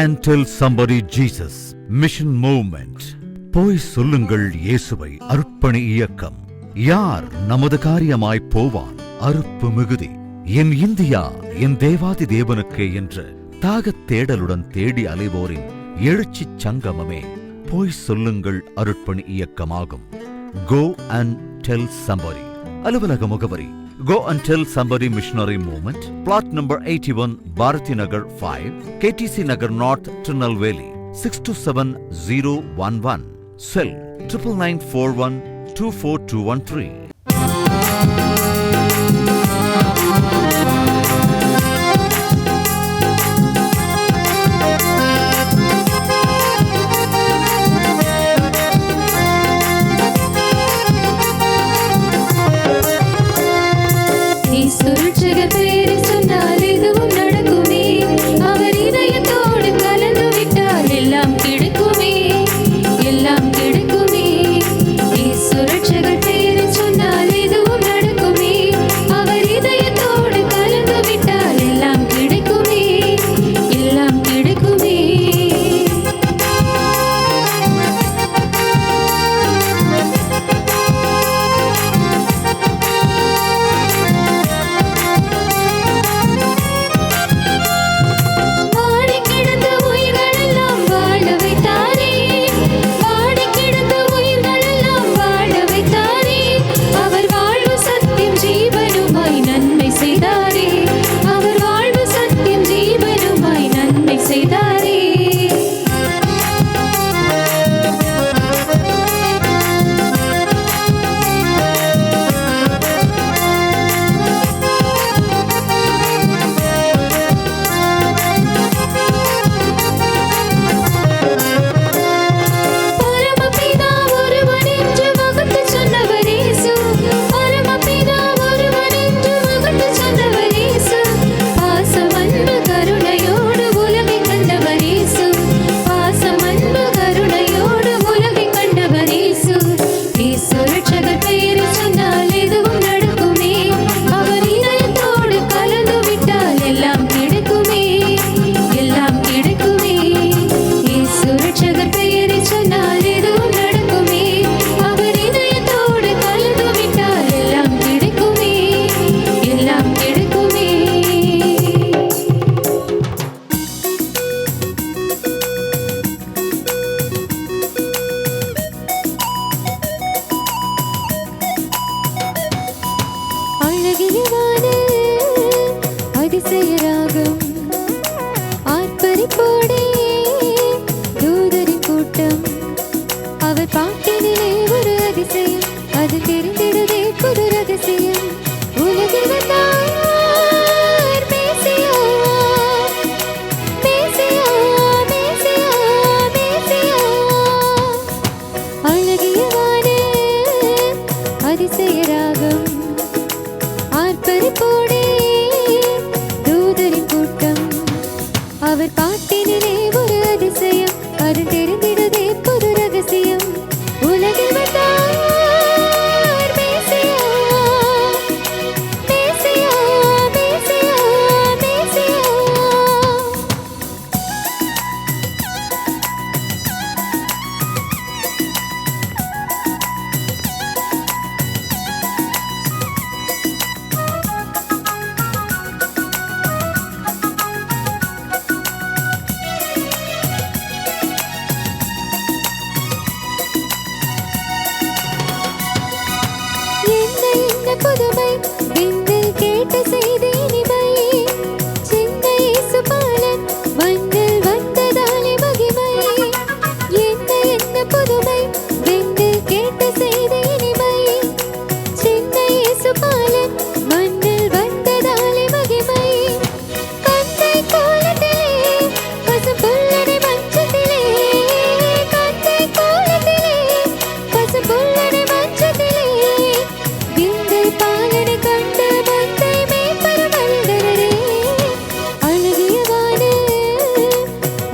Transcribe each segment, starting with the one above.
and tell somebody Jesus. Mission Movement. போய் சொல்லுங்கள் இயேசுவை. அர்ப்பணி இயக்கம். யார் நமது காரியமாய் போவான்? அறுப்பு மிகுதி. என் இந்தியா என் தேவாதி தேவனுக்கே என்று தாகத் தேடலுடன் தேடி அலைவோரின் எழுச்சிச் சங்கமமே போய் சொல்லுங்கள் அருட்பணி இயக்கமாகும். Go and tell somebody. அலுவலக முகவரி Go and Tell Somebody Missionary Movement, plot number 81, Bharati Nagar 5, KTC Nagar North, Tirunelveli, 627011. Cell 9941 24213.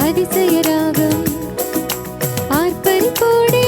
அதிசய ராகம் ஆர்ப்பரிப்போடு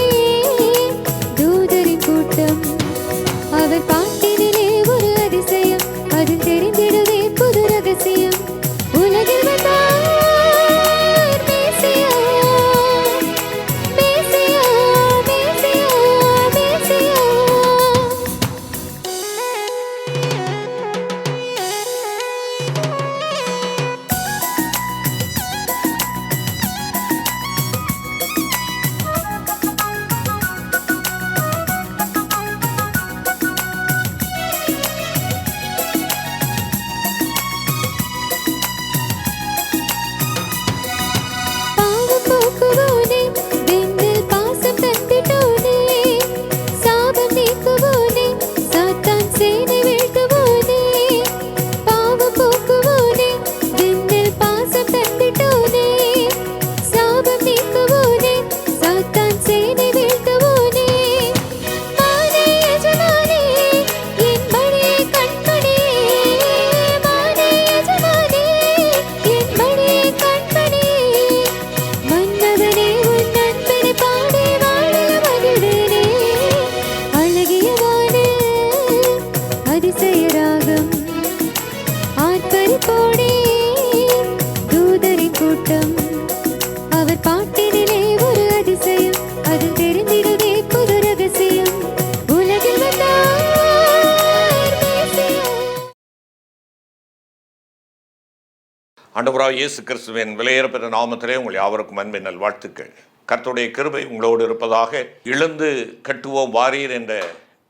ஆண்டவராகிய இயேசு கிறிஸ்துவின் விலையேறப்பெற்ற நாமத்திலே உங்கள் யாவருக்கும் அன்பின் நல்வாழ்த்துக்கள். கர்த்தருடைய கிருபை உங்களோடு இருப்பதாக. எழுந்து கட்டுவோம் வாரீர் என்ற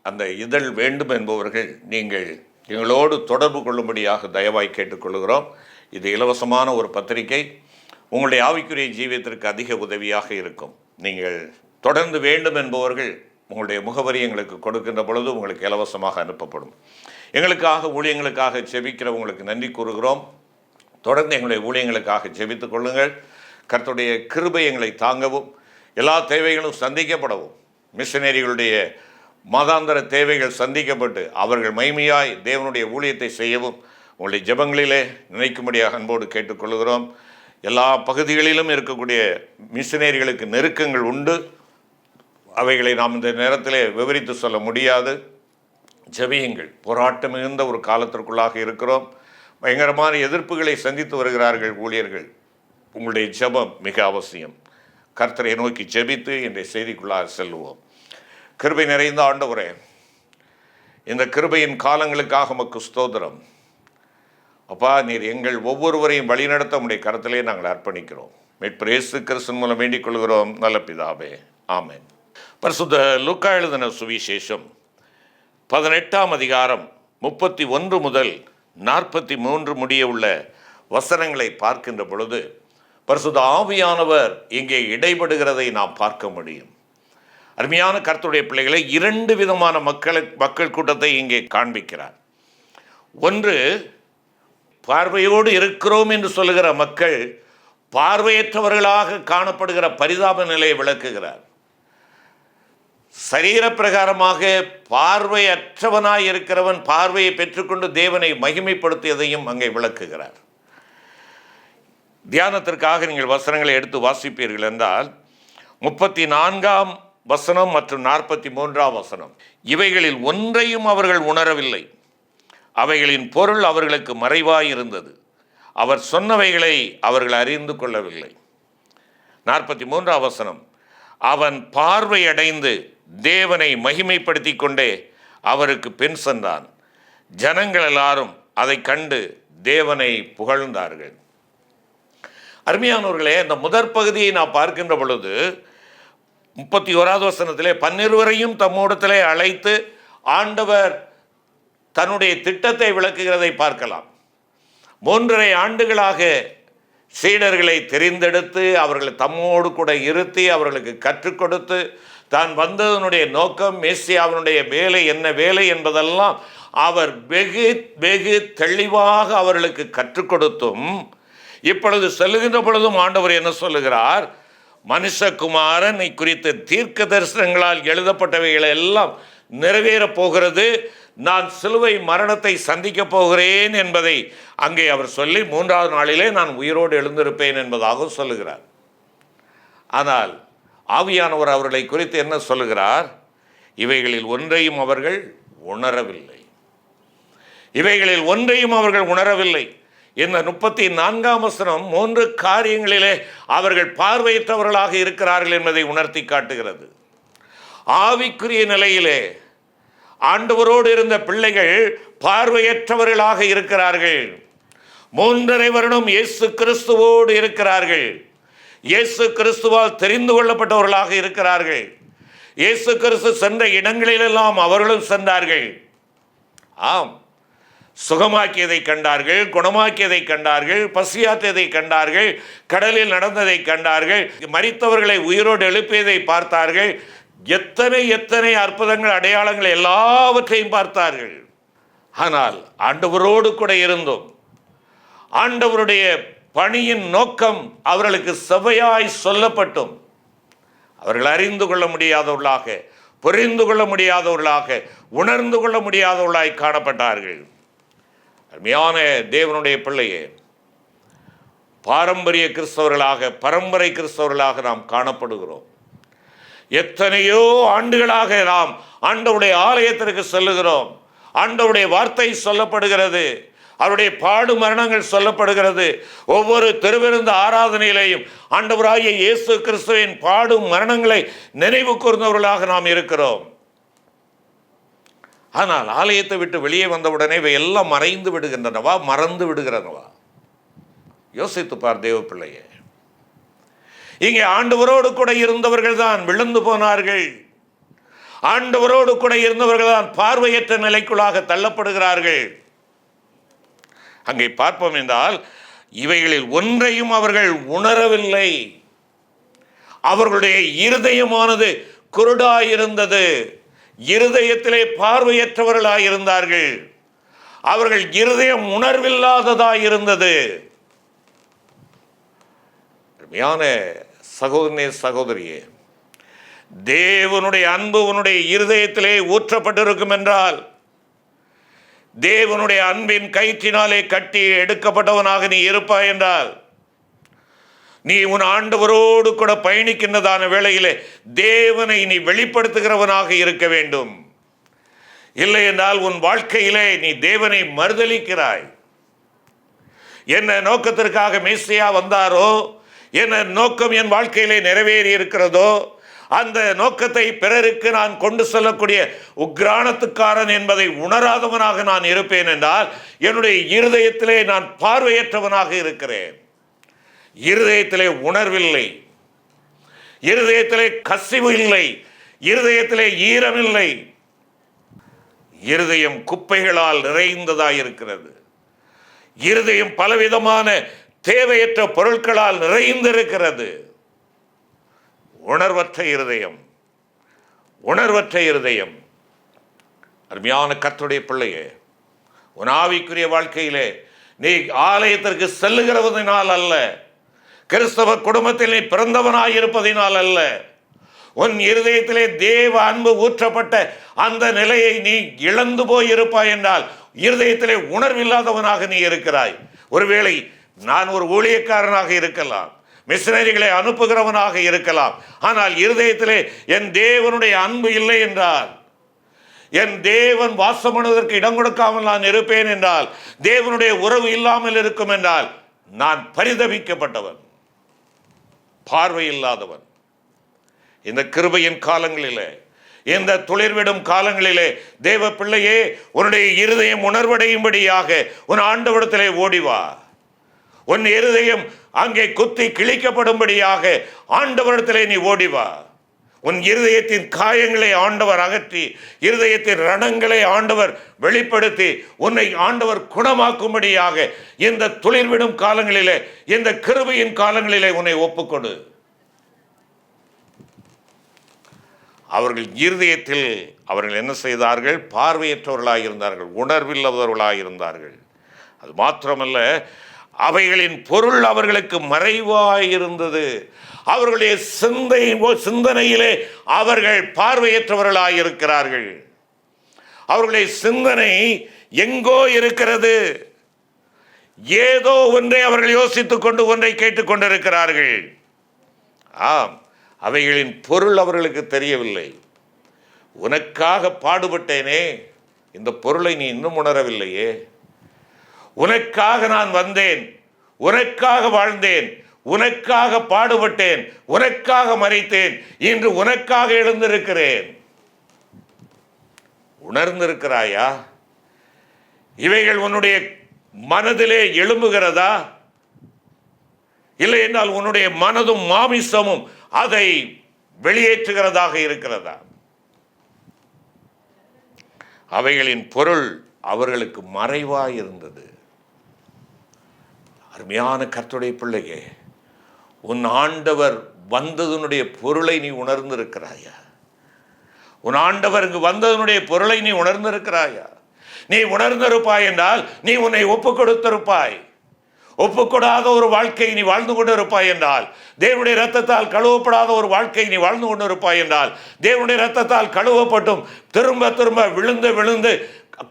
அந்த இதழ் வேண்டும் என்பவர்கள் நீங்கள் எங்களோடு தொடர்பு கொள்ளும்படியாக தயவாய் கேட்டுக்கொள்கிறோம். இது இலவசமான ஒரு பத்திரிகை. உங்களுடைய ஆவிக்குரிய ஜீவியத்திற்கு அதிக உதவியாக இருக்கும். நீங்கள் தொடர்ந்து வேண்டும் என்பவர்கள் உங்களுடைய முகவரி எங்களுக்கு கொடுக்கின்ற பொழுது உங்களுக்கு இலவசமாக அனுப்பப்படும். எங்களுக்காக ஊழியங்களுக்காக ஜெபிக்கிறவங்களுக்கு நன்றி கூறுகிறோம். தொடர்ந்து எங்களுடைய ஊழியங்களுக்காக ஜெபித்துக் கொள்ளுங்கள். கர்த்தருடைய கிருபை எங்களை தாங்கவும், எல்லா தேவைகளும் சந்திக்கப்படவும், மிஷனரிகளுடைய மாதாந்திர தேவைகள் சந்திக்கப்பட்டு அவர்கள் மகிமையாய் தேவனுடைய ஊழியத்தை செய்யவும் உங்களுடைய ஜெபங்களிலே நினைக்கும்படியாக அன்போடு கேட்டுக்கொள்கிறோம். எல்லா பகுதிகளிலும் இருக்கக்கூடிய மிஷனரிகளுக்கு நெருக்கங்கள் உண்டு. அவைகளை நாம் இந்த நேரத்திலே விவரித்து சொல்ல முடியாது. ஜெபியுங்கள். போராட்டம் மிகுந்த ஒரு காலத்திற்குள்ளாக இருக்கிறோம். பயங்கரமான எதிர்ப்புகளை சந்தித்து வருகிறார்கள் ஊழியர்கள். உங்களுடைய ஜெபம் மிக அவசியம். கர்த்தரை நோக்கி ஜெபித்து இன்றைய செய்திக்குள்ளாக செல்லுவோம். கிருபை நிறைந்த ஆண்டவரே, இந்த கிருபையின் காலங்களுக்காக உமக்கு ஸ்தோத்திரம். அப்பா, நீர் எங்கள் ஒவ்வொருவரையும் வழிநடத்த உம்முடைய கரத்திலே நாங்கள் அர்ப்பணிக்கிறோம். மீட்பர் இயேசு கிறிஸ்துவின் மூலம் வேண்டிக் கொள்கிறோம் நல்ல பிதாவே, ஆமென். பரிசுத்த லூக்கா எழுதின சுவிசேஷம் 18ஆம் அதிகாரம் 31 முதல் 43 முடிய உள்ள வசனங்களை பார்க்கின்ற பொழுது பரிசுத்த ஆவியானவர் இங்கே இடைபடுகிறதை நாம் பார்க்க முடியும். அருமையான கர்த்தருடைய பிள்ளைகளை, 2 விதமான மக்கள் கூட்டத்தை இங்கே காண்பிக்கிறார். ஒன்று, பார்வையோடு இருக்கிறோம் என்று சொல்லுகிற மக்கள் பார்வையற்றவர்களாக காணப்படுகிற பரிதாப நிலையை விளக்குகிறார். சரீர பிரகாரமாக பார்வையற்றவனாய் இருக்கிறவன் பார்வையை பெற்றுக்கொண்டு தேவனை மகிமைப்படுத்தியதையும் அங்கே விளக்குகிறார். தியானத்திற்காக நீங்கள் வசனங்களை எடுத்து வாசிப்பீர்கள் என்றால் 34ஆம் வசனம் மற்றும் 43ஆம் வசனம், இவைகளில் ஒன்றையும் அவர்கள் உணரவில்லை. அவைகளின் பொருள் அவர்களுக்கு மறைவாய் இருந்தது. அவர் சொன்னவைகளை அவர்கள் அறிந்து கொள்ளவில்லை. 43ஆம் வசனம், அவன் பார்வையடைந்து தேவனை மகிமைப்படுத்தி கொண்டே அவருக்கு பின் சென்றான். ஜனங்கள் எல்லாரும் அதை கண்டு தேவனை புகழ்ந்தார்கள். அருமையானவர்களே, இந்த முதற் பகுதியை நான் பார்க்கின்ற பொழுது 31ஆவது வசனத்திலே 12 தம்மோடத்திலே அழைத்து ஆண்டவர் தன்னுடைய திட்டத்தை விளக்குகிறதை பார்க்கலாம். 3.5 ஆண்டுகளாக சீடர்களை தெரிந்தெடுத்து அவர்களை தம்மோடு கூட இருத்தி அவர்களுக்கு கற்றுக் கொடுத்து தான் வந்ததனுடைய நோக்கம், மேசியாவினுடைய வேலை என்ன வேலை என்பதெல்லாம் அவர் வெகு வெகு தெளிவாக அவர்களுக்கு கற்றுக் கொடுத்தும் இப்பொழுது செல்லுகின்ற பொழுதும் ஆண்டவர் என்ன சொல்லுகிறார்? மனுஷகுமாரனை குறித்த தீர்க்க தரிசனங்களால் எழுதப்பட்டவைகளை எல்லாம் நிறைவேறப் போகிறது. நான் சிலுவை மரணத்தை சந்திக்கப் போகிறேன் என்பதை அங்கே அவர் சொல்லி 3ஆவது நாளிலே நான் உயிரோடு எழுந்திருப்பேன் என்பதாக சொல்லுகிறார். ஆனால் ஆவியானவர் அவர்களை குறித்து என்ன சொல்லுகிறார்? இவைகளில் ஒன்றையும் அவர்கள் உணரவில்லை. இவைகளில் ஒன்றையும் அவர்கள் உணரவில்லை. இந்த 34ஆம் வசனம் 3 காரியங்களிலே அவர்கள் பார்வையற்றவர்களாக இருக்கிறார்கள் என்பதை உணர்த்தி காட்டுகிறது. ஆவிக்குரிய நிலையிலே ஆண்டவரோடு இருந்த பிள்ளைகள் பார்வையற்றவர்களாக இருக்கிறார்கள். 3.5 வருடம் இயேசு கிறிஸ்துவோடு இருக்கிறார்கள். இயேசு கிறிஸ்துவால் தெரிந்து கொள்ளப்பட்டவர்களாக இருக்கிறார்கள். இயேசு கிறிஸ்து சென்ற இடங்களிலெல்லாம் அவர்களும் சென்றார்கள். ஆம், சுகமாக்கியதை கண்டார்கள், குணமாக்கியதை கண்டார்கள், பசியாற்றியதை கண்டார்கள், கடலில் நடந்ததை கண்டார்கள், மரித்தவர்களை உயிரோடு எழுப்பியதை பார்த்தார்கள். எத்தனை எத்தனை அற்புதங்கள், அடையாளங்கள் எல்லாவற்றையும் பார்த்தார்கள். ஆனால் ஆண்டவரோடு கூட இருந்தும் ஆண்டவருடைய பணியின் நோக்கம் அவர்களுக்கு செவ்வையாய் சொல்லப்பட்டும் அவர்கள் அறிந்து கொள்ள முடியாதவர்களாக, புரிந்து கொள்ள முடியாதவர்களாக, உணர்ந்து கொள்ள முடியாதவர்களாய் காணப்பட்டார்கள். அருமையான தேவனுடைய பிள்ளையே, பாரம்பரிய கிறிஸ்தவர்களாக, பரம்பரை கிறிஸ்தவர்களாக நாம் காணப்படுகிறோம். எத்தனையோ ஆண்டுகளாக நாம் ஆண்டவருடைய ஆலயத்திற்கு செல்லுகிறோம். ஆண்டவருடைய வார்த்தை சொல்லப்படுகிறது, அவருடைய பாடு மரணங்கள் சொல்லப்படுகிறது. ஒவ்வொரு திருவிருந்து ஆராதனையிலேயும் ஆண்டவராகிய இயேசு கிறிஸ்துவின் பாடும் மரணங்களை நினைவு கூர்ந்தவர்களாக நாம் இருக்கிறோம். ஆனால் ஆலயத்தை விட்டு வெளியே வந்தவுடனே இவை எல்லாம் மறைந்து விடுகின்றனவா, மறந்து விடுகிறனவா? யோசித்துப்பார் தேவ பிள்ளையே. இங்கே ஆண்டவரோடு கூட இருந்தவர்கள் தான் விழுந்து போனார்கள். ஆண்டவரோடு கூட இருந்தவர்கள் தான் பார்வையற்ற நிலைக்குள்ளாக தள்ளப்படுகிறார்கள். அங்கே பார்ப்போம் என்றால் இவைகளில் ஒன்றையும் அவர்கள் உணரவில்லை. அவர்களுடைய இருதயமானது குருடாயிருந்தது. இருதயத்திலே பார்வையற்றவர்களாயிருந்தார்கள். அவர்கள் இருதயம் உணர்வில்லாததாயிருந்தது. அருமையான சகோதரனே, சகோதரியே, தேவனுடைய அன்பு உன்னுடைய இருதயத்திலே ஊற்றப்பட்டிருக்கும் என்றால், தேவனுடைய அன்பின் கயிற்றினாலே கட்டி எடுக்கப்பட்டவனாக நீ இருப்பாய் என்றால், நீ உன் ஆண்டவரோடு கூட பயணிக்கின்றதான வேளையிலே தேவனை நீ வெளிப்படுத்துகிறவனாக இருக்க வேண்டும். இல்லை என்றால் உன் வாழ்க்கையிலே நீ தேவனை மறுதலிக்கிறாய். என்ன நோக்கத்திற்காக மேசியா வந்தாரோ, என்ன நோக்கம் என் வாழ்க்கையிலே நிறைவேறி இருக்கிறதோ, அந்த நோக்கத்தை பிறருக்கு நான் கொண்டு செல்லக்கூடிய உக்ரானத்துக்காரன் என்பதை உணராதவனாக நான் இருப்பேன் என்றால் என்னுடைய இருதயத்திலே நான் பார்வையற்றவனாக இருக்கிறேன். இருதயத்திலே உணர்வில்லை, இருதயத்திலே கசிவு இல்லை, இருதயத்திலே ஈரமில்லை. இருதயம் குப்பைகளால் நிறைந்ததாய் இருக்கிறது. இருதயம் பலவிதமான தேவையற்ற பொருட்களால் நிறைந்திருக்கிறது. உணர்வற்ற இருதயம், உணர்வற்ற இருதயம். அருமையான கர்த்தருடைய பிள்ளையே, உன் ஆவிக்குரிய வாழ்க்கையிலே நீ ஆலயத்திற்கு செல்லுகிறவதனால் அல்ல, கிறிஸ்தவ குடும்பத்தில் நீ பிறந்தவனாயிருப்பதினால் அல்ல, உன் இருதயத்திலே தேவ அன்பு ஊற்றப்பட்ட அந்த நிலையை நீ இழந்து போய் இருப்பாய் என்றால் இருதயத்திலே உணர்வில்லாதவனாக நீ இருக்கிறாய். ஒருவேளை நான் ஒரு ஊழியக்காரனாக இருக்கலாம், மிஷனரிகளை அனுப்புகிறவனாக இருக்கலாம், ஆனால் இருதயத்திலே என் தேவனுடைய அன்பு இல்லை என்றால், என் தேவன் வாசம் பண்ணுவதற்கு இடம் கொடுக்காமல் நான் இருப்பேன் என்றால், தேவனுடைய உறவு இல்லாமல் இருக்கும் என்றால் நான் பரிதபிக்கப்பட்டவன், பார்வை இல்லாதவன். இந்த கிருபையின் காலங்களிலே, இந்த துளிர்விடும் காலங்களிலே தேவ பிள்ளையே, உன்னுடைய இருதயம் உணர்வடையும்படியாக உன் ஆண்டவரிடத்திலே ஓடிவா. உன் இருதயம் அங்கே குத்தி கிழிக்கப்படும்படியாக ஆண்டவரிடத்திலே நீ ஓடிவா. உன் இருதயத்தின் காயங்களை ஆண்டவர் அகற்றி, இருதயத்தின் ரணங்களை ஆண்டவர் வெளிப்படுத்தி, உன்னை ஆண்டவர் குணமாக்கும்படியாக இந்த துளிர்விடும் காலங்களிலே, இந்த கிருபையின் காலங்களிலே உன்னை ஒப்புக்கொடு. அவர்கள் இருதயத்தில் அவர்கள் என்ன செய்தார்கள்? பார்வையற்றவர்களாக இருந்தார்கள், உணர்வில்லாதவர்களாக இருந்தார்கள். அது மாத்திரமல்ல, அவைகளின் பொருள் அவர்களுக்கு மறைவாயிருந்தது. அவர்களுடைய சிந்தனையிலே அவர்கள் பார்வையற்றவர்களாக இருக்கிறார்கள். அவர்களுடைய சிந்தனை எங்கோ இருக்கிறது. ஏதோ ஒன்றை அவர்கள் யோசித்துக் கொண்டு ஒன்றை கேட்டுக்கொண்டிருக்கிறார்கள். ஆம், அவைகளின் பொருள் அவர்களுக்கு தெரியவில்லை. உனக்காக பாடுபட்டேனே, இந்த பொருளை நீ இன்னும் உணரவில்லையே. உனக்காக நான் வந்தேன், உனக்காக வாழ்ந்தேன், உனக்காக பாடுபட்டேன், உனக்காக மரித்தேன், இன்று உனக்காக எழுந்திருக்கிறேன். உணர்ந்திருக்கிறாயா? இவைகள் உன்னுடைய மனதிலே எழும்புகிறதா? இல்லை என்றால் உன்னுடைய மனதும் மாமிசமும் அதை வெளியேற்றுகிறதாக இருக்கிறதா? அவைகளின் பொருள் அவர்களுக்கு மறைவாய் இருந்தது. அருமையான கர்த்தருடைய பிள்ளையே, உன் ஆண்டவர் வந்ததனுடைய பொருளை நீ உணர்ந்திருக்கிறாயா? உன் ஆண்டவர் இங்கு வந்ததனுடைய பொருளை நீ உணர்ந்திருக்கிறாயா? நீ உணர்ந்திருப்பாய் என்றால் நீ உன்னை ஒப்புக் கொடுத்திருப்பாய். ஒப்புக்கொடாத ஒரு வாழ்க்கை நீ வாழ்ந்து கொண்டு இருப்பாய் என்றால், தேவனுடைய இரத்தத்தால் கழுவப்படாத ஒரு வாழ்க்கை நீ வாழ்ந்து கொண்டு இருப்பாய் என்றால், தேவனுடைய இரத்தத்தால் கழுவப்பட்டும் திரும்ப திரும்ப விழுந்து விழுந்து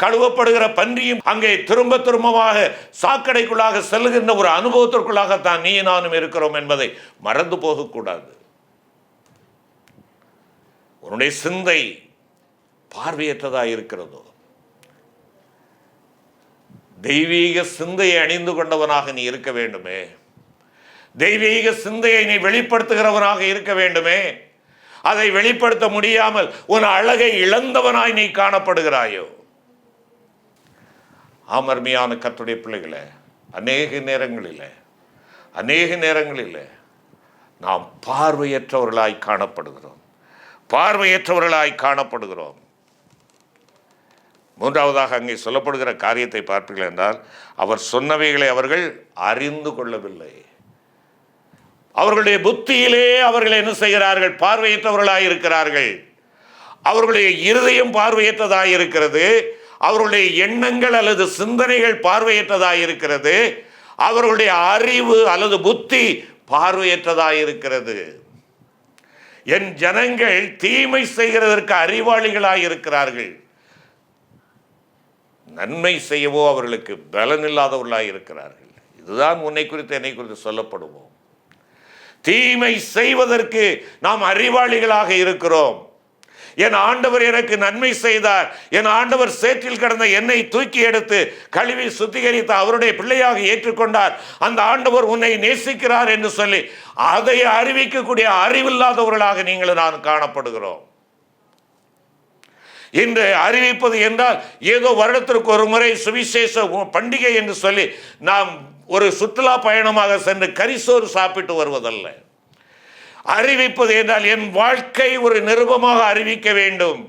கழுவப்படுகிற பன்றியும் அங்கே திரும்ப திரும்பமாக சாக்கடைக்குள்ளாக செல்லுகின்ற ஒரு அனுபவத்திற்குள்ளாகத்தான் நீ நானும் இருக்கிறோம் என்பதை மறந்து போகக்கூடாது. உன்னுடைய சிந்தை பார்வையற்றதா இருக்கிறதோ, தெய்வீக சிந்தையை அணிந்து கொண்டவனாக நீ இருக்க வேண்டுமே. தெய்வீக சிந்தையை நீ வெளிப்படுத்துகிறவனாக இருக்க வேண்டுமே. அதை வெளிப்படுத்த முடியாமல் உன் அழகை இழந்தவனாய் நீ காணப்படுகிறாயோ? அமர்மையான கர்த்தருடைய பிள்ளைகளே, அநேக நேரங்களில் அநேக நேரங்களில் நாம் பார்வையற்றவர்களாய் காணப்படுகிறோம். மூன்றாவதாக அங்கே சொல்லப்படுகிற காரியத்தை பார்ப்பீர்கள் என்றால், அவர் சொன்னவைகளை அவர்கள் அறிந்து கொள்ளவில்லை. அவர்களுடைய புத்தியிலே அவர்கள் என்ன செய்கிறார்கள்? பார்வையற்றவர்களாய் இருக்கிறார்கள். அவர்களுடைய இருதயம் பார்வையற்றதாய் இருக்கிறது. அவர்களுடைய எண்ணங்கள் அல்லது சிந்தனைகள் பார்வையற்றதாய் இருக்கிறது. அவர்களுடைய அறிவு அல்லது புத்தி பார்வையற்றதாய் இருக்கிறது. என் ஜனங்கள் தீமை செய்கிறதற்கு அறிவாளிகளாய் இருக்கிறார்கள், நன்மை செய்யவோ அவர்களுக்கு பலனில்லாதவர்களாய் இருக்கிறார்கள். இதுதான் உன்னை குறித்து என்னை குறித்து சொல்லப்படுவோம். தீமை செய்வதற்கு நாம் அறிவாளிகளாக இருக்கிறோம். என் ஆண்டவர் எனக்கு நன்மை செய்தார், என் ஆண்டவர் சேற்றில் கிடந்த என்னை தூக்கி எடுத்து கழுவி சுத்திகரித்து அவருடைய பிள்ளையாக ஏற்றுக்கொண்டார், அந்த ஆண்டவர் உன்னை நேசிக்கிறார் என்று சொல்லி அதை அறிவிக்கக்கூடிய அறிவில்லாதவர்களாக நீங்கள் நான் காணப்படுகிறோம். இன்று அறிவிப்பது என்றால் ஏதோ வருடத்திற்கு ஒரு முறை சுவிசேஷ பண்டிகை என்று சொல்லி நாம் ஒரு சுற்றுலா பயணமாக சென்று கரிசோறு சாப்பிட்டு வருவதல்ல. அறிவிப்பது என்றால் என் வாழ்க்கை ஒரு நிருபமாக அறிவிக்க வேண்டும்,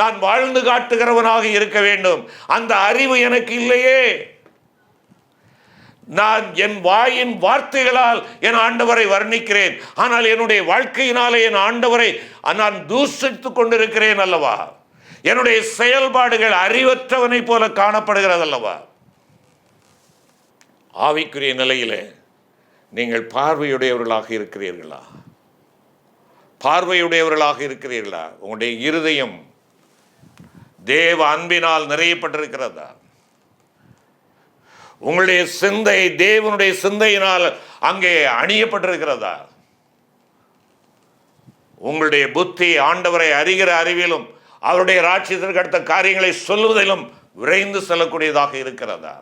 நான் வாழ்ந்து காட்டுகிறவனாக இருக்க வேண்டும். அந்த அறிவு எனக்கு இல்லையே. நான் என் வாயின் வார்த்தைகளால் என் ஆண்டவரை வர்ணிக்கிறேன், ஆனால் என்னுடைய வாழ்க்கையினாலே என் ஆண்டவரை நான் தூஷித்துக் கொண்டிருக்கிறேன் அல்லவா? என்னுடைய செயல்பாடுகள் அறிவற்றவனை போல காணப்படுகிறது அல்லவா? ஆவிக்குரிய நிலையிலே நீங்கள் பார்வையுடையவர்களாக இருக்கிறீர்களா? உங்களுடைய இருதயம் தேவ அன்பினால் நிறையப்பட்டிருக்கிறதா? உங்களுடைய சிந்தை தேவனுடைய சிந்தையினால் அங்கே அணியப்பட்டிருக்கிறதா? உங்களுடைய புத்தி ஆண்டவரை அறிகிற அறிவிலும் அவருடைய ராட்சியத்திற்கு அடுத்த காரியங்களை சொல்லுவதிலும் விரைந்து செல்லக்கூடியதாக இருக்கிறதா?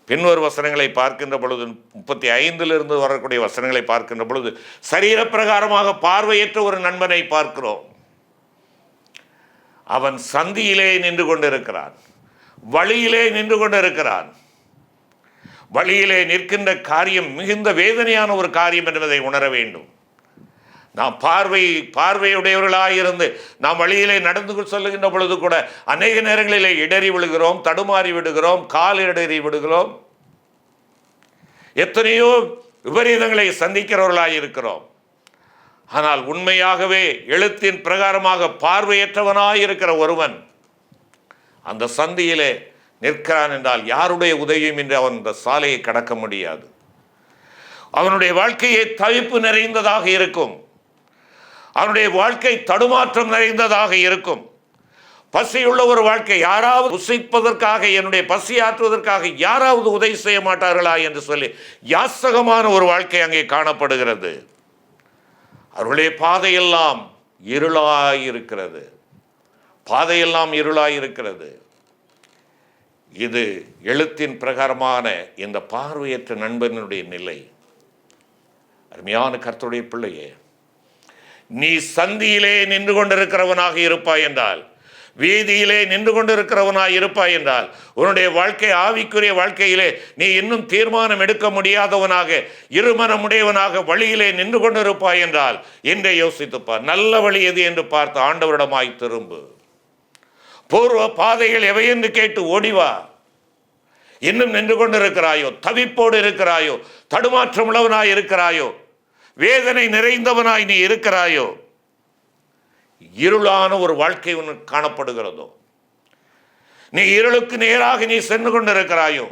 பின்வரு வசனங்களை பார்க்கின்ற பொழுது 35 வரக்கூடிய வசனங்களை பார்க்கின்ற பொழுது சரீர பிரகாரமாக பார்வையற்ற ஒரு நண்பனை பார்க்கிறோம். அவன் சந்தியிலே நின்று கொண்டிருக்கிறான், வழியிலே நின்று கொண்டிருக்கிறான். வழியிலே நிற்கின்ற காரியம் மிகுந்த வேதனையான ஒரு காரியம் என்பதை உணர வேண்டும். நாம் பார்வையுடையவர்களாயிருந்து நாம் வழியிலே நடந்து சொல்லுகின்ற பொழுது கூட அநேக நேரங்களிலே இடறி விழுகிறோம், தடுமாறி விடுகிறோம், கால் இடறி விடுகிறோம், எத்தனையோ விபரீதங்களை சந்திக்கிறவர்களாய் இருக்கிறோம். ஆனால் உண்மையாகவே எழுத்தின் பிரகாரமாக பார்வையற்றவனாய் இருக்கிற ஒருவன் அந்த சந்தியிலே நிற்கிறான் என்றால் யாருடைய உதவியும் இன்றி அவன் அந்த சாலையை கடக்க முடியாது. அவனுடைய வாழ்க்கையை தவிப்பு நிறைந்ததாக இருக்கும், அவனுடைய வாழ்க்கை தடுமாற்றம் நிறைந்ததாக இருக்கும். பசியுள்ள ஒரு வாழ்க்கை, யாராவது புசிப்பதற்காக என்னுடைய பசி ஆற்றுவதற்காக யாராவது உதவி செய்ய மாட்டார்களா என்று சொல்லி யாசகமான ஒரு வாழ்க்கை அங்கே காணப்படுகிறது. அவர்களுடைய பாதையெல்லாம் இருளாயிருக்கிறது. இது எழுத்தின் பிரகாரமான இந்த பார்வையற்ற நண்பனுடைய நிலை. அருமையான கர்த்தருடைய பிள்ளையே, நீ சந்தியிலே நின்று கொண்டிருக்கிறவனாக இருப்பாய் என்றால், வீதியிலே நின்று கொண்டிருக்கிறவனாய் இருப்பாய் என்றால், உன்னுடைய வாழ்க்கை ஆவிக்குரிய வாழ்க்கையிலே நீ இன்னும் தீர்மானம் எடுக்க முடியாதவனாக இருமனமுடையவனாக வழியிலே நின்று கொண்டிருப்பாய் என்றால் இன்றை யோசித்துப்பார். நல்ல வழி எது என்று பார்த்து ஆண்டவரிடமாய் திரும்பு. பூர்வ பாதைகள் எவை என்று கேட்டு ஓடிவா. இன்னும் நின்று கொண்டிருக்கிறாயோ, தவிப்போடு இருக்கிறாயோ, தடுமாற்றம் உள்ளவனாய் இருக்கிறாயோ, வேதனை நிறைந்தவனாய் நீ இருக்கிறாயோ, இருளான ஒரு வாழ்க்கை உனக்கு காணப்படுகிறதோ, நீ இருளுக்கு நேராக நீ சென்று கொண்டிருக்கிறாயோ,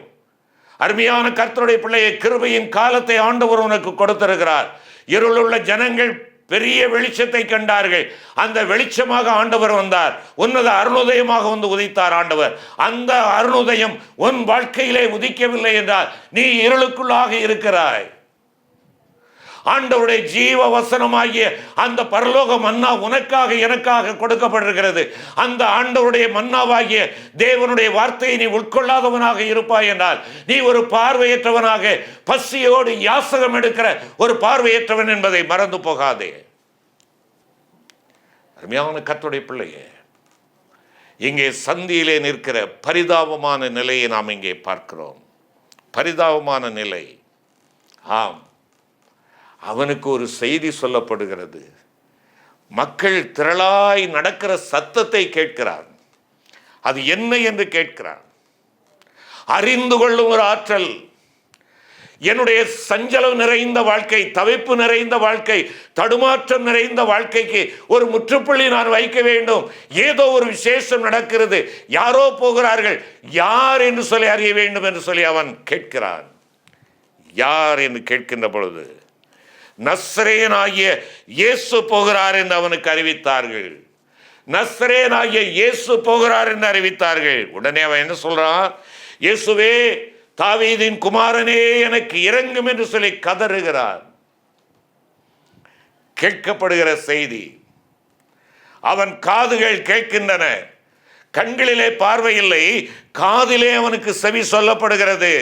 அருமையான கர்த்தருடைய பிள்ளையை, கிருபையின் காலத்தை ஆண்டவர் உனக்கு கொடுத்திருக்கிறார். இருளுள்ள ஜனங்கள் பெரிய வெளிச்சத்தை கண்டார்கள். அந்த வெளிச்சமாக ஆண்டவர் வந்தார். உன்னத அருணோதயமாக வந்து உதித்தார் ஆண்டவர். அந்த அருணோதயம் உன் வாழ்க்கையிலே உதிக்கவில்லை என்றால் நீ இருளுக்குள்ளாக இருக்கிறாய். ஆண்டவருடைய ஜீவ வசனமாகிய அந்த பரலோக மன்னா உனக்காக எனக்காக கொடுக்கப்பட்டிருக்கிறது. அந்த ஆண்டவருடைய மன்னாவாகிய தேவனுடைய வார்த்தையை நீ உட்கொள்ளாதவனாக இருப்பாய் என்றால் நீ ஒரு பார்வையற்றவனாக பசியோடு யாசகம் எடுக்கிற ஒரு பார்வையற்றவன் என்பதை மறந்து போகாதே. அருமையான கர்த்தருடைய பிள்ளையே, இங்கே சந்தியிலே நிற்கிற பரிதாபமான நிலையை நாம் இங்கே பார்க்கிறோம். பரிதாபமான நிலை. ஆம், அவனுக்கு ஒரு செய்தி சொல்லப்படுகிறது. மக்கள் திரளாய் நடக்கிற சத்தத்தை கேட்கிறான். அது என்ன என்று கேட்கிறான். அறிந்து கொள்ளும் ஒரு ஆற்றல். என்னுடைய சஞ்சலம் நிறைந்த வாழ்க்கை, தவிப்பு நிறைந்த வாழ்க்கை, தடுமாற்றம் நிறைந்த வாழ்க்கைக்கு ஒரு முற்றுப்புள்ளி நான் வைக்க வேண்டும். ஏதோ ஒரு விசேஷம் நடக்கிறது, யாரோ போகிறார்கள், யார் என்று சொல்லி அறிய வேண்டும் என்று சொல்லி அவன் கேட்கிறான். யார் என்று கேட்கின்ற பொழுது நஸ்ரேயனாகிய இயேசு போகிறார் என்று அவனுக்கு அறிவித்தார்கள். நஸ்ரேயனாகிய இயேசு போகிறார் என்று அறிவித்தார்கள். உடனே அவன் என்ன சொல்றான்? இயேசுவே, தாவீதின் குமாரனே, எனக்கு இரங்கும் என்று சொல்லி கதறுகிறார். கேட்கப்படுகிற செய்தி, அவன் காதுகள் கேட்கின்றன. கண்களிலே பார்வை இல்லை, காதிலே அவனுக்கு செவி சொல்லப்படுகிறது.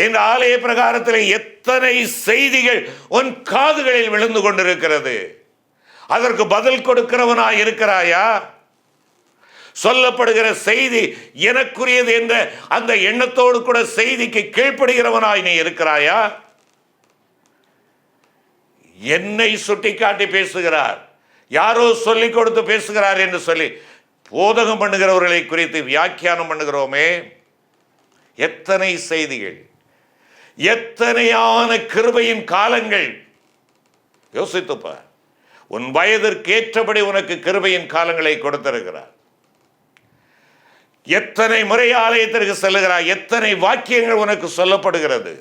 இந்த ஆலய பிரகாரத்தில் எத்தனை செய்திகள் உன் காதுகளில் விழுந்து கொண்டிருக்கிறது. அதற்கு பதில் கொடுக்கிறவனாய் இருக்கிறாயா? சொல்லப்படுகிற செய்தி எனக்குரியது என்ற அந்த எண்ணத்தோடு கூட செய்திக்கு கீழ்ப்படுகிறவனாய் நீ இருக்கிறாயா? என்னை சுட்டிக்காட்டி பேசுகிறார், யாரோ சொல்லிக் கொடுத்து பேசுகிறார் என்று சொல்லி போதகம் பண்ணுகிறவர்களை குறித்து வியாக்கியானம் பண்ணுகிறோமே. எத்தனை செய்திகள், எத்தனையான கிருபையின் காலங்கள். யோசித்துப்பார். உன் வயதிற்கேற்றபடி உனக்கு கிருபையின் காலங்களை கொடுத்திருக்கிறார். எத்தனை முறை ஆலயத்திற்கு செல்லுகிறாய், எத்தனை வாக்கியங்கள் உனக்கு சொல்லப்படுகிறது.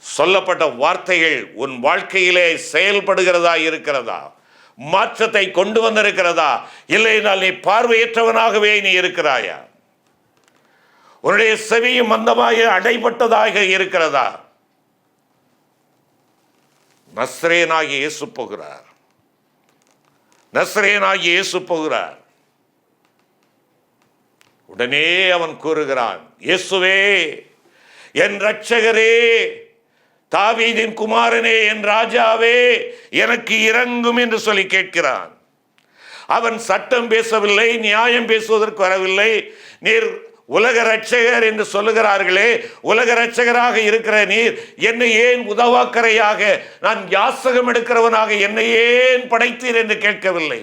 சொல்லப்பட்ட வார்த்தைகள் உன் வாழ்க்கையிலே செயல்படுகிறதா இருக்கிறதா? மாற்றத்தை கொண்டு வந்திருக்கிறதா? இல்லைனால் நீ பார்வையற்றவனாகவே நீ இருக்கிறாயா? உன்னுடைய செவியும் மந்தமாக அடைபட்டதாக இருக்கிறதா? நஸ்ரேயனாகிய இயேசு போகிறார். நஸ்ரேயனாகிய இயேசு போகிறார். உடனே அவன் கூறுகிறான், இயேசுவே, என் இரட்சகரே, தாவீதின் குமாரனே, என் ராஜாவே, எனக்கு இரங்கும் என்று சொல்லி கேட்கிறான். அவன் சட்டம் பேசவில்லை, நியாயம் பேசுவதற்கு வரவில்லை. நீர் உலக இரட்சகர் என்று சொல்லுகிறார்களே, உலக இரட்சகராக இருக்கிற நீர் என்னை ஏன் உதவாக்கரையாக, நான் யாசகம் எடுக்கிறவனாக என்னை ஏன் படைத்தீர் என்று கேட்கவில்லை,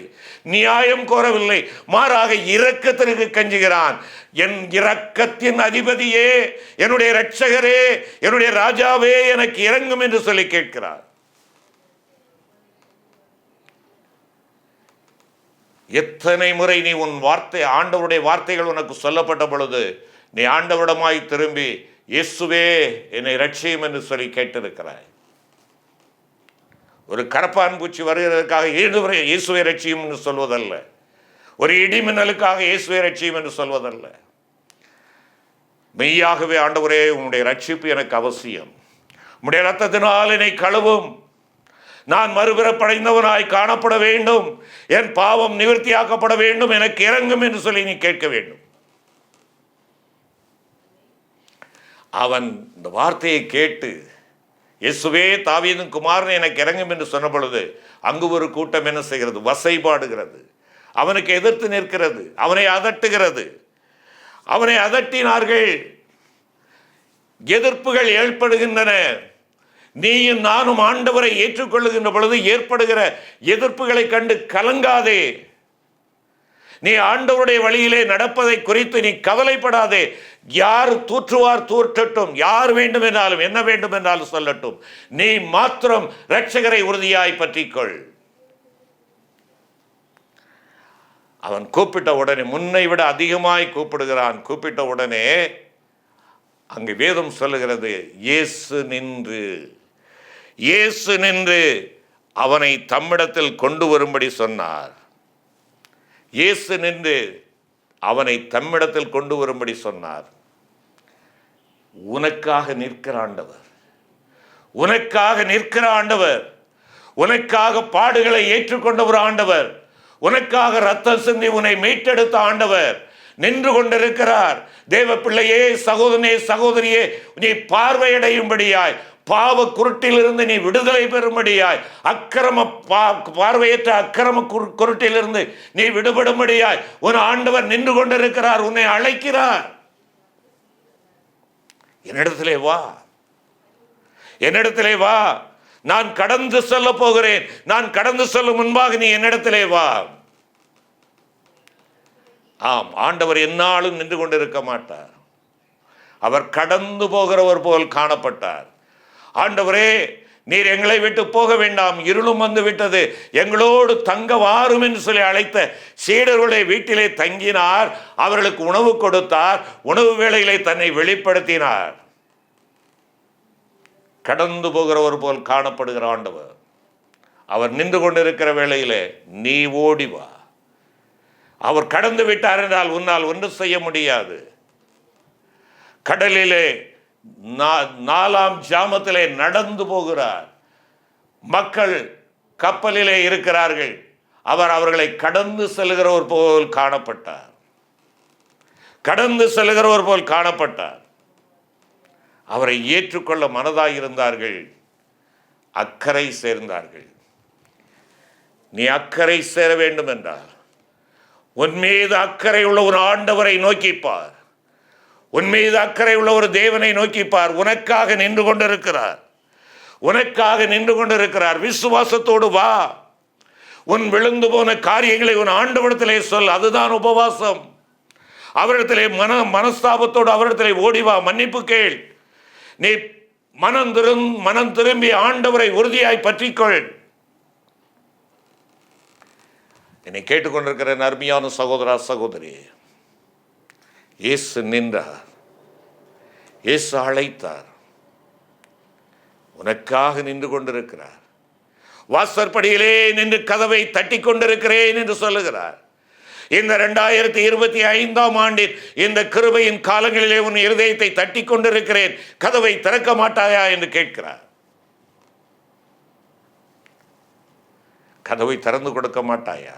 நியாயம் கோரவில்லை. மாறாக இரக்கத்திற்கு கஞ்சுகிறான். என் இரக்கத்தின் அதிபதியே, என்னுடைய இரட்சகரே, என்னுடைய ராஜாவே, எனக்கு இரங்கும் என்று சொல்லி கேட்கிறார். எத்தனை முறை நீ உன் வார்த்தை, ஆண்டவருடைய வார்த்தைகள் உனக்கு சொல்லப்பட்ட பொழுது நீ ஆண்டவரிடமாய் திரும்பி இயேசுவே என்னை ரட்சியும் என்று சொல்லி கேட்டிருக்கிறாய். ஒரு கரப்பான் பூச்சி வருகிறதுக்காக இயேசுவை ரட்சியும் என்று சொல்வதல்ல. ஒரு இடிமின்னலுக்காக இயேசுவை ரட்சியும் என்று சொல்வதல்ல. மெய்யாகவே ஆண்டவரே, உன்னுடைய ரட்சிப்பு எனக்கு அவசியம். உன்னுடைய இரத்தத்தினால் என்னை கழுவும். நான் மறுபிறப்படைந்தவனாய் காணப்பட வேண்டும். என் பாவம் நிவர்த்தியாக்கப்பட வேண்டும். எனக்கு இரங்கும் என்று சொல்லி நீ கேட்க வேண்டும். அவன் இந்த வார்த்தையை கேட்டு, இயேசுவே, தாவீதின் குமாரன் எனக்கு இரங்கும் என்று சொன்ன பொழுது அங்கு ஒரு கூட்டம் என்ன செய்கிறது? வசைபாடுகிறது. அவனுக்கு எதிர்த்து நிற்கிறது. அவனை அதட்டுகிறது. அவனை அதட்டினார்கள். எதிர்ப்புகள் ஏற்படுகின்றன. நீயும் நானும் ஆண்டவரை ஏற்றுக்கொள்ளுகின்ற பொழுது ஏற்படுகிற எதிர்ப்புகளை கண்டு கலங்காதே. நீ ஆண்டவருடைய வழியிலே நடப்பதை குறித்து நீ கவலைப்படாதே. யார் தூற்றுவார் தூற்றட்டும், யார் வேண்டும் என்றாலும் என்ன வேண்டும் என்றாலும் சொல்லட்டும், நீ மாத்திரம் இரட்சகரை உறுதியாய் பற்றிக்கொள். அவன் கூப்பிட்ட உடனே, முன்னை விட அதிகமாய் கூப்பிடுகிறான். கூப்பிட்ட உடனே அங்கு வேதம் சொல்லுகிறது, இயேசு நின்று அவனை தம்மிடத்தில் கொண்டு வரும்படி சொன்னார். இயேசு நின்று அவனை தம்மிடத்தில் கொண்டு வரும்படி சொன்னார். உனக்காக நிற்கிற ஆண்டவர், உனக்காக நிற்கிற ஆண்டவர், உனக்காக பாடுகளை ஏற்றுக்கொண்ட ஒரு ஆண்டவர், உனக்காக ரத்தம் சிந்தி உன்னை மீட்டெடுத்த ஆண்டவர் நின்று கொண்டிருக்கிறார். தேவ பிள்ளையே, சகோதரனே, சகோதரியே, நீ பார்வையடையும்படியாய், பாவ குருட்டிலிருந்து நீ விடுதலை பெறும்படியாய், பார்வையற்ற அக்கிரம குருட்டிலிருந்து நீ விடுபடும்படியாய் உன் ஆண்டவர் நின்று கொண்டிருக்கிறார். உன்னை அழைக்கிறார். என்னிடத்திலே வா, என்னிடத்திலே வா, நான் கடந்து செல்ல போகிறேன், நான் கடந்து செல்லும் முன்பாக நீ என்னிடத்திலே வா. ஆம், ஆண்டவர் எந்நாளும் நின்று கொண்டிருக்க மாட்டார். அவர் கடந்து போகிறவர் போல் காணப்பட்டார். ஆண்டவரே, நீர் எங்களை விட்டு போக வேண்டாம், இருளும் வந்து விட்டது, எங்களோடு தங்க வாரும் என்று சொல்லி அழைத்த சீடர்களுடைய வீட்டிலே தங்கினார். அவர்களுக்கு உணவு கொடுத்தார். உணவு வேளையிலே தன்னை வெளிப்படுத்தினார். கடந்து போகிறவர் போல் காணப்படுகிற ஆண்டவர். அவர் நின்று கொண்டிருக்கிற வேளையிலே நீ ஓடி வா. அவர் கடந்து விட்டார் என்றால் உன்னால் ஒன்றும் செய்ய முடியாது. கடலிலே 4ஆம் ஜாமத்திலே நடந்து போகிறார். மக்கள் கப்பலிலே இருக்கிறார்கள். அவர் அவர்களை கடந்து செல்கிறவர் போல் காணப்பட்டார். கடந்து செல்கிறவர் போல் காணப்பட்டார். அவரை ஏற்றுக்கொள்ள மனதாயிருந்தார்கள். அக்கறை சேர்ந்தார்கள். நீ அக்கறை சேர வேண்டும் என்றால் உன் மீது அக்கறை உள்ள ஒரு ஆண்டவரை நோக்கிப்பார். உன் மீது அக்கறை உள்ள ஒரு தேவனை நோக்கிப்பார். உனக்காக நின்று கொண்டிருக்கிறார். உனக்காக நின்று கொண்டிருக்கிறார். விசுவாசத்தோடு வா. உன் விழுந்து போன காரியங்களை உன் ஆண்டவரிடத்திலே சொல். அதுதான் உபவாசம். அவரிடத்திலே மனஸ்தாபத்தோடு அவரிடத்திலே ஓடிவா. மன்னிப்பு கேள். நீ மனம் திரும்பி ஆண்டவரை உறுதியாய் பற்றிக்கொள். என்னை கேட்டுக்கொண்டிருக்கிற அருமையான சகோதரா சகோதரி, இயேசு நின்றார். இயேசு அழைத்தார். உனக்காக நின்று கொண்டிருக்கிறார். வாசற்படியிலே நின்று கதவை தட்டி கொண்டிருக்கிறேன் என்று சொல்லுகிறார். இந்த 2025ஆம் ஆண்டில் இந்த கிருபையின் காலங்களிலே உன் இருதயத்தை தட்டி கொண்டிருக்கிறேன், கதவை திறக்க மாட்டாயா என்று கேட்கிறார். கதவை திறந்து கொடுக்க மாட்டாயா?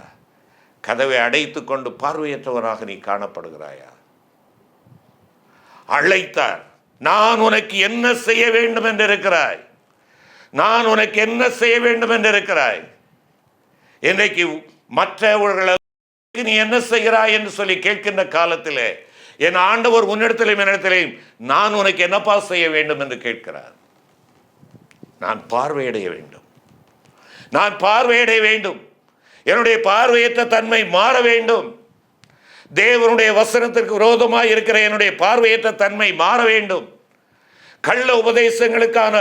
கதவை அடைத்து கொண்டு பார்வையற்றவனாக நீ காணப்படுகிறாயா? அழைத்தார். நான் உனக்கு என்ன செய்ய வேண்டும் என்று இருக்கிறாய்? நான் உனக்கு என்ன செய்ய வேண்டும் என்று இருக்கிறாய்? இன்றைக்கு மற்றவர்கள் நீ என்ன செய்கிறாய் என்று சொல்லி கேட்கின்ற காலத்திலே என் ஆண்டவர் உன்னிடத்திலும் என்னிடத்திலையும் நான் உனக்கு என்னப்பா செய்ய வேண்டும் என்று கேட்கிறார். நான் பார்வையடைய வேண்டும். நான் பார்வையடைய வேண்டும். என்னுடைய பார்வையற்ற தன்மை மாற வேண்டும். தேவனுடைய வசனத்திற்கு விரோதமாக இருக்கிற என்னுடைய பார்வையற்ற தன்மை மாற வேண்டும். கள்ள உபதேசங்களுக்கான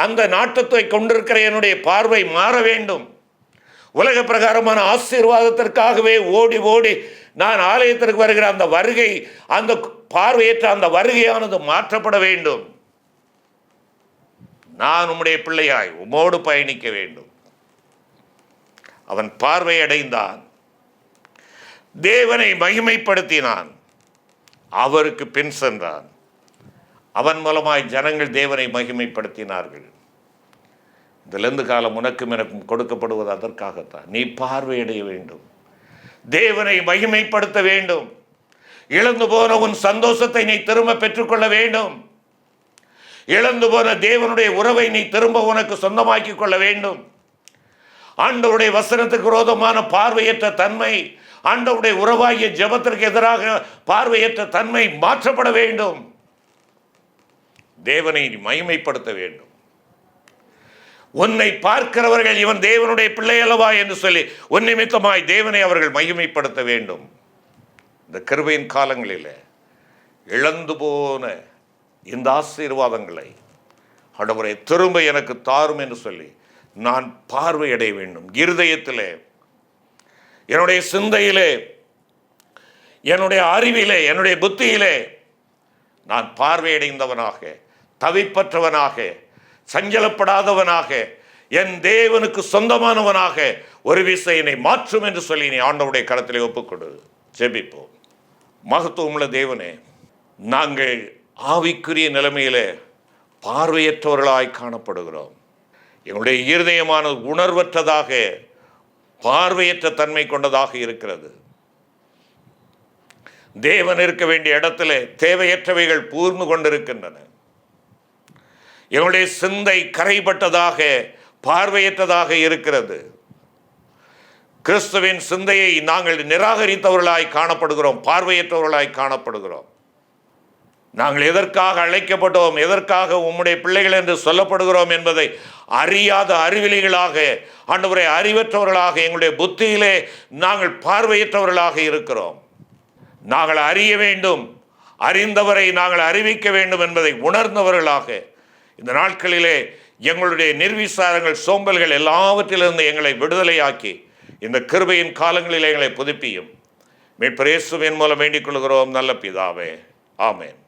அந்த நாட்டத்தை கொண்டிருக்கிற என்னுடைய பார்வை மாற வேண்டும். உலக பிரகாரமான ஆசீர்வாதத்திற்காகவே ஓடி ஓடி நான் ஆலயத்திற்கு வருகிற அந்த வருகை, அந்த பார்வையற்ற அந்த வருகையானது மாற்றப்பட வேண்டும். நான் உம்முடைய பிள்ளையாய் உம்மோடு பயணிக்க வேண்டும். அவன் பார்வையடைந்தான். தேவனை மகிமைப்படுத்தினான். அவருக்கு பின் சென்றான். அவன் மூலமாய் ஜனங்கள் தேவனை மகிமைப்படுத்தினார்கள். இந்த லெந்து காலம் உனக்கும் எனக்கும் கொடுக்கப்படுவது அதற்காகத்தான். நீ பார்வையடைய வேண்டும். தேவனை மகிமைப்படுத்த வேண்டும். இழந்து போன உன் சந்தோஷத்தை நீ திரும்ப பெற்றுக்கொள்ள வேண்டும். இழந்து போன தேவனுடைய உறவை நீ திரும்ப உனக்கு சொந்தமாக்கி கொள்ள வேண்டும். ஆண்டவருடைய வசனத்துக்கு விரோதமான பார்வையற்ற தன்மை, ஆண்டவருடைய உறவாகிய ஜெபத்திற்கு எதிராக பார்வையற்ற தன்மை மாற்றப்பட வேண்டும். தேவனை மகிமைப்படுத்த வேண்டும். உன்னை பார்க்கிறவர்கள் இவன் தேவனுடைய பிள்ளை அல்லவா என்று சொல்லி உன் நிமித்தமாய் தேவனை அவர்கள் மகிமைப்படுத்த வேண்டும். இந்த கிருபையின் காலங்களில் இழந்து போன இந்த ஆசீர்வாதங்களை ஆண்டவரே திரும்ப எனக்கு தாரும் என்று சொல்லி நான் பார்வையடைய வேண்டும். இருதயத்திலே, என்னுடைய சிந்தையிலே, என்னுடைய அறிவிலே, என்னுடைய புத்தியிலே நான் பார்வையடைந்தவனாக, தவிப்பற்றவனாக, சஞ்சலப்படாதவனாக, என் தேவனுக்கு சொந்தமானவனாக ஒரு விசையினை மாற்றும் என்று சொல்லி நீ ஆண்டவருடைய கரத்திலே ஒப்புக்கொடு. ஜெபிப்போம். மகத்துவமுள்ள தேவனே, நாங்கள் ஆவிக்குரிய நிலைமையிலே பார்வையற்றவர்களாய் காணப்படுகிறோம். எங்களுடைய இருதயமான உணர்வற்றதாக, பார்வையற்ற தன்மை கொண்டதாக இருக்கிறது. தேவன் இருக்க வேண்டிய இடத்துல தேவையற்றவைகள் பூர்ந்து கொண்டிருக்கின்றன. எங்களுடைய சிந்தை கரைப்பட்டதாக, பார்வையற்றதாக இருக்கிறது. கிறிஸ்துவின் சிந்தையை நாங்கள் நிராகரித்தவர்களாய் காணப்படுகிறோம். பார்வையற்றவர்களாய் காணப்படுகிறோம். நாங்கள் எதற்காக அழைக்கப்பட்டோம், எதற்காக உம்முடைய பிள்ளைகள் என்று சொல்லப்படுகிறோம் என்பதை அறியாத அறிவிலிகளாக, ஆண்டவரே, அறிவற்றவர்களாக, எங்களுடைய புத்தியிலே நாங்கள் பார்வையற்றவர்களாக இருக்கிறோம். நாங்கள் அறிய வேண்டும், அறிந்தவரை நாங்கள் அறிவிக்க வேண்டும் என்பதை உணர்ந்தவர்களாக இந்த நாட்களிலே எங்களுடைய நிர்விசாரங்கள், சோம்பல்கள் எல்லாவற்றிலிருந்து எங்களை விடுதலையாக்கி இந்த கிருபையின் காலங்களிலே எங்களை புதுப்பியும். மீட்பர் இயேசுவின் மூலம் வேண்டிக் கொள்கிறோம் நல்ல பிதாவே. ஆமென்.